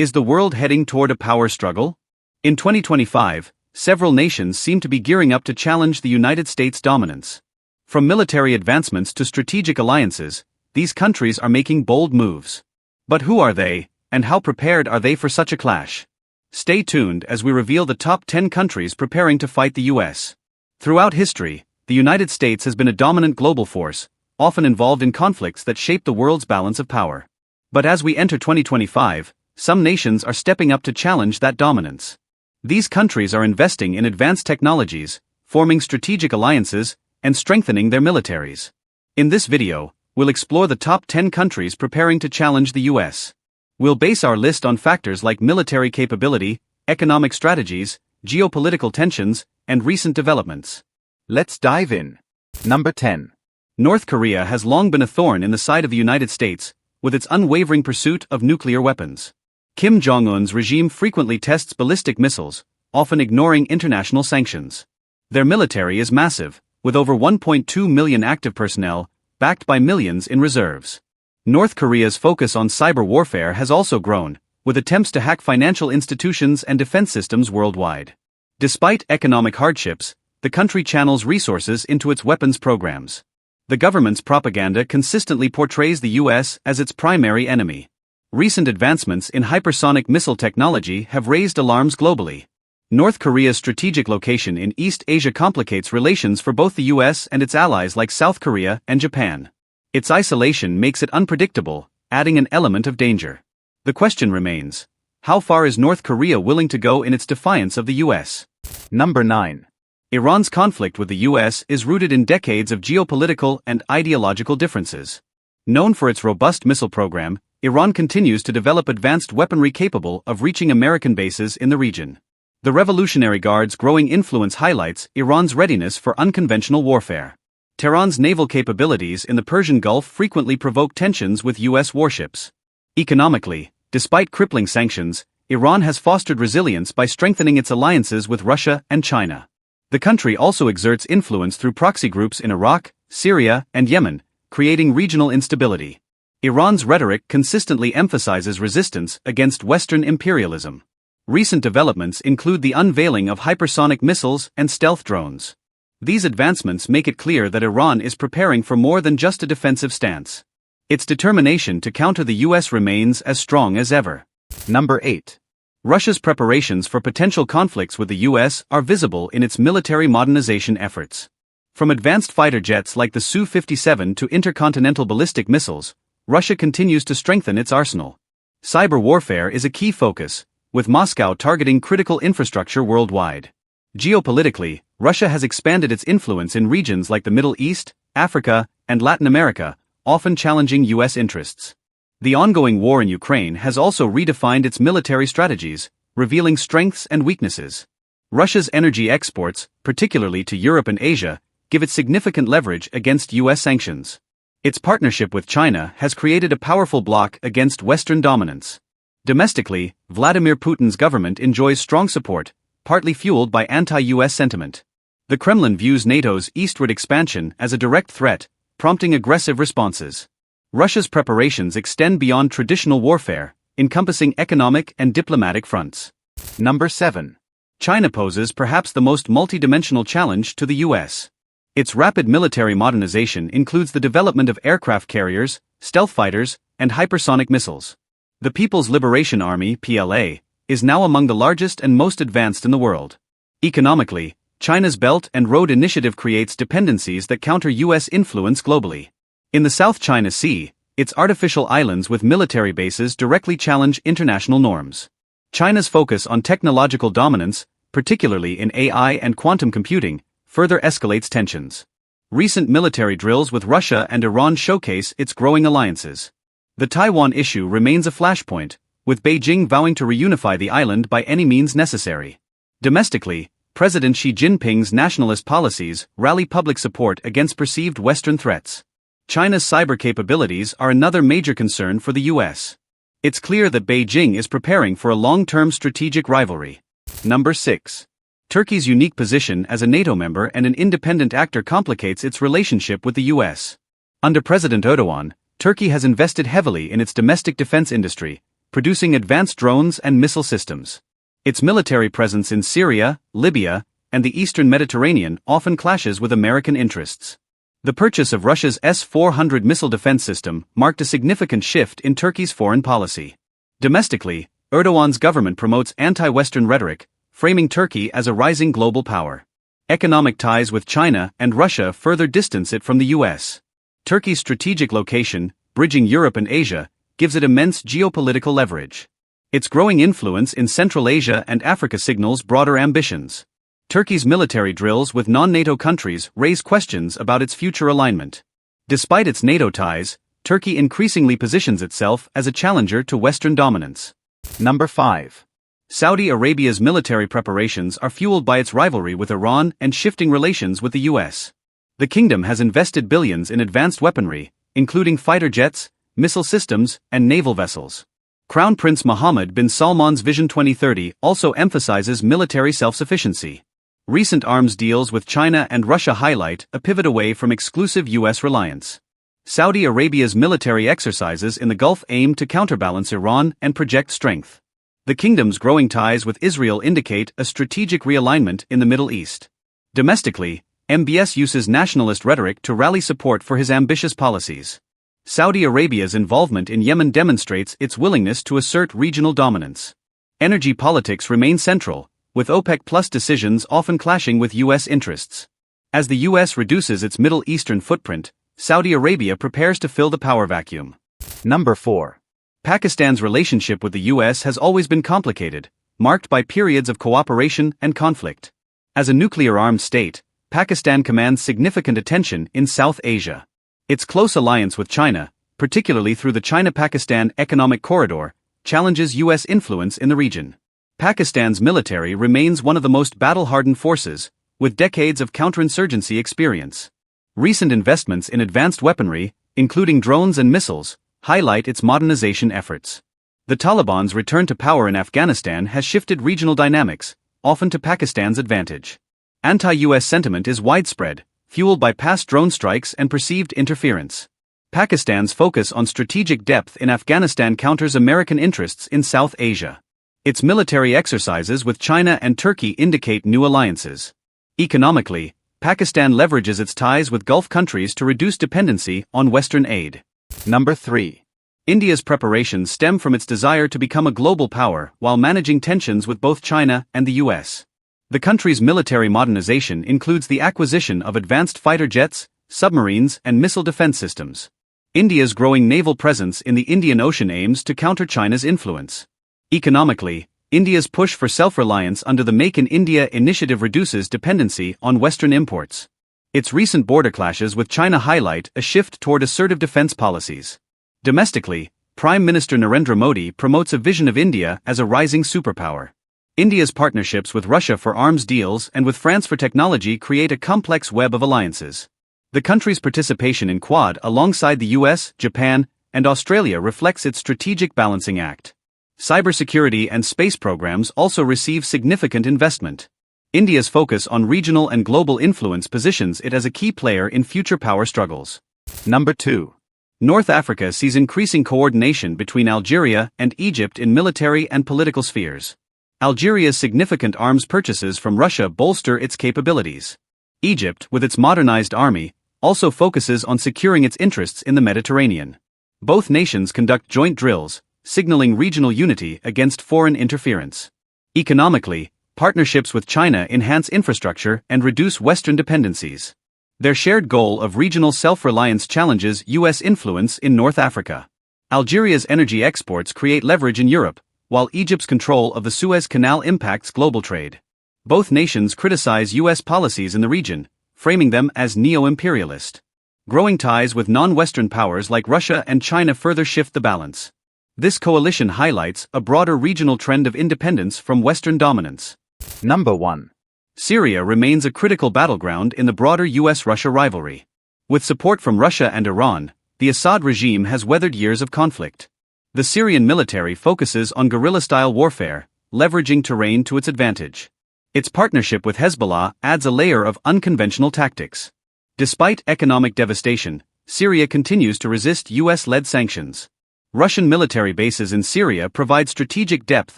Is the world heading toward a power struggle? In 2025, several nations seem to be gearing up to challenge the United States' dominance. From military advancements to strategic alliances, these countries are making bold moves. But who are they, and how prepared are they for such a clash? Stay tuned as we reveal the top 10 countries preparing to fight the US. Throughout history, the United States has been a dominant global force, often involved in conflicts that shape the world's balance of power. But as we enter 2025, some nations are stepping up to challenge that dominance. These countries are investing in advanced technologies, forming strategic alliances, and strengthening their militaries. In this video, we'll explore the top 10 countries preparing to challenge the US. We'll base our list on factors like military capability, economic strategies, geopolitical tensions, and recent developments. Let's dive in. Number 10. North Korea has long been a thorn in the side of the United States, with its unwavering pursuit of nuclear weapons. Kim Jong-un's regime frequently tests ballistic missiles, often ignoring international sanctions. Their military is massive, with over 1.2 million active personnel, backed by millions in reserves. North Korea's focus on cyber warfare has also grown, with attempts to hack financial institutions and defense systems worldwide. Despite economic hardships, the country channels resources into its weapons programs. The government's propaganda consistently portrays the US as its primary enemy. Recent advancements in hypersonic missile technology have raised alarms globally. North Korea's strategic location in East Asia complicates relations for both the US and its allies like South Korea and Japan. Its isolation makes it unpredictable, adding an element of danger. The question remains: how far is North Korea willing to go in its defiance of the US? Number 9. Iran's conflict with the US is rooted in decades of geopolitical and ideological differences. Known for its robust missile program, Iran continues to develop advanced weaponry capable of reaching American bases in the region. The Revolutionary Guard's growing influence highlights Iran's readiness for unconventional warfare. Tehran's naval capabilities in the Persian Gulf frequently provoke tensions with US warships. Economically, despite crippling sanctions, Iran has fostered resilience by strengthening its alliances with Russia and China. The country also exerts influence through proxy groups in Iraq, Syria, and Yemen, creating regional instability. Iran's rhetoric consistently emphasizes resistance against Western imperialism. Recent developments include the unveiling of hypersonic missiles and stealth drones. These advancements make it clear that Iran is preparing for more than just a defensive stance. Its determination to counter the US remains as strong as ever. Number 8. Russia's preparations for potential conflicts with the US are visible in its military modernization efforts. From advanced fighter jets like the Su-57 to intercontinental ballistic missiles, Russia continues to strengthen its arsenal. Cyber warfare is a key focus, with Moscow targeting critical infrastructure worldwide. Geopolitically, Russia has expanded its influence in regions like the Middle East, Africa, and Latin America, often challenging US interests. The ongoing war in Ukraine has also redefined its military strategies, revealing strengths and weaknesses. Russia's energy exports, particularly to Europe and Asia, give it significant leverage against US sanctions. Its partnership with China has created a powerful bloc against Western dominance. Domestically, Vladimir Putin's government enjoys strong support, partly fueled by anti-US sentiment. The Kremlin views NATO's eastward expansion as a direct threat, prompting aggressive responses. Russia's preparations extend beyond traditional warfare, encompassing economic and diplomatic fronts. Number 7. China poses perhaps the most multidimensional challenge to the US. Its rapid military modernization includes the development of aircraft carriers, stealth fighters, and hypersonic missiles. The People's Liberation Army (PLA) is now among the largest and most advanced in the world. Economically, China's Belt and Road Initiative creates dependencies that counter US influence globally. In the South China Sea, its artificial islands with military bases directly challenge international norms. China's focus on technological dominance, particularly in AI and quantum computing, further escalates tensions. Recent military drills with Russia and Iran showcase its growing alliances. The Taiwan issue remains a flashpoint, with Beijing vowing to reunify the island by any means necessary. Domestically, President Xi Jinping's nationalist policies rally public support against perceived Western threats. China's cyber capabilities are another major concern for the US. It's clear that Beijing is preparing for a long-term strategic rivalry. Number 6. Turkey's unique position as a NATO member and an independent actor complicates its relationship with the US. Under President Erdogan, Turkey has invested heavily in its domestic defense industry, producing advanced drones and missile systems. Its military presence in Syria, Libya, and the eastern Mediterranean often clashes with American interests. The purchase of Russia's S-400 missile defense system marked a significant shift in Turkey's foreign policy. Domestically, Erdogan's government promotes anti-Western rhetoric, framing Turkey as a rising global power. Economic ties with China and Russia further distance it from the US. Turkey's strategic location, bridging Europe and Asia, gives it immense geopolitical leverage. Its growing influence in Central Asia and Africa signals broader ambitions. Turkey's military drills with non-NATO countries raise questions about its future alignment. Despite its NATO ties, Turkey increasingly positions itself as a challenger to Western dominance. Number 5. Saudi Arabia's military preparations are fueled by its rivalry with Iran and shifting relations with the US. The kingdom has invested billions in advanced weaponry, including fighter jets, missile systems, and naval vessels. Crown Prince Mohammed bin Salman's Vision 2030 also emphasizes military self-sufficiency. Recent arms deals with China and Russia highlight a pivot away from exclusive US reliance. Saudi Arabia's military exercises in the Gulf aim to counterbalance Iran and project strength. The kingdom's growing ties with Israel indicate a strategic realignment in the Middle East. Domestically, MBS uses nationalist rhetoric to rally support for his ambitious policies. Saudi Arabia's involvement in Yemen demonstrates its willingness to assert regional dominance. Energy politics remain central, with OPEC+ decisions often clashing with US interests. As the US reduces its Middle Eastern footprint, Saudi Arabia prepares to fill the power vacuum. Number 4. Pakistan's relationship with the US has always been complicated, marked by periods of cooperation and conflict. As a nuclear-armed state, Pakistan commands significant attention in South Asia. Its close alliance with China, particularly through the China-Pakistan Economic Corridor, challenges US influence in the region. Pakistan's military remains one of the most battle-hardened forces, with decades of counterinsurgency experience. Recent investments in advanced weaponry, including drones and missiles, highlight its modernization efforts. The Taliban's return to power in Afghanistan has shifted regional dynamics, often to Pakistan's advantage. Anti-US sentiment is widespread, fueled by past drone strikes and perceived interference. Pakistan's focus on strategic depth in Afghanistan counters American interests in South Asia. Its military exercises with China and Turkey indicate new alliances. Economically, Pakistan leverages its ties with Gulf countries to reduce dependency on Western aid. Number 3. India's preparations stem from its desire to become a global power while managing tensions with both China and the US. The country's military modernization includes the acquisition of advanced fighter jets, submarines, and missile defense systems. India's growing naval presence in the Indian Ocean aims to counter China's influence. Economically, India's push for self-reliance under the Make in India initiative reduces dependency on Western imports. Its recent border clashes with China highlight a shift toward assertive defense policies. Domestically, Prime Minister Narendra Modi promotes a vision of India as a rising superpower. India's partnerships with Russia for arms deals and with France for technology create a complex web of alliances. The country's participation in Quad alongside the US, Japan, and Australia reflects its strategic balancing act. Cybersecurity and space programs also receive significant investment. India's focus on regional and global influence positions it as a key player in future power struggles. Number 2. North Africa sees increasing coordination between Algeria and Egypt in military and political spheres. Algeria's significant arms purchases from Russia bolster its capabilities. Egypt, with its modernized army, also focuses on securing its interests in the Mediterranean. Both nations conduct joint drills, signaling regional unity against foreign interference. Economically, partnerships with China enhance infrastructure and reduce Western dependencies. Their shared goal of regional self-reliance challenges US influence in North Africa. Algeria's energy exports create leverage in Europe, while Egypt's control of the Suez Canal impacts global trade. Both nations criticize US policies in the region, framing them as neo-imperialist. Growing ties with non-Western powers like Russia and China further shift the balance. This coalition highlights a broader regional trend of independence from Western dominance. Number 1. Syria remains a critical battleground in the broader US-Russia rivalry. With support from Russia and Iran, the Assad regime has weathered years of conflict. The Syrian military focuses on guerrilla-style warfare, leveraging terrain to its advantage. Its partnership with Hezbollah adds a layer of unconventional tactics. Despite economic devastation, Syria continues to resist US-led sanctions. Russian military bases in Syria provide strategic depth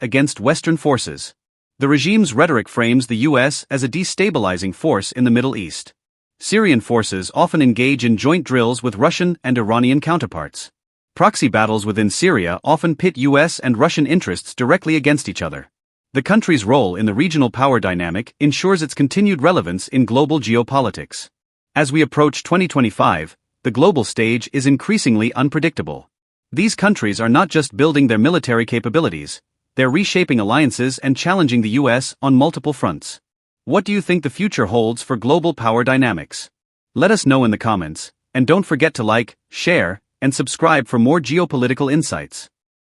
against Western forces. The regime's rhetoric frames the US as a destabilizing force in the Middle East. Syrian forces often engage in joint drills with Russian and Iranian counterparts. Proxy battles within Syria often pit US and Russian interests directly against each other. The country's role in the regional power dynamic ensures its continued relevance in global geopolitics. As we approach 2025, the global stage is increasingly unpredictable. These countries are not just building their military capabilities, they're reshaping alliances and challenging the US on multiple fronts. What do you think the future holds for global power dynamics? Let us know in the comments, and don't forget to like, share, and subscribe for more geopolitical insights.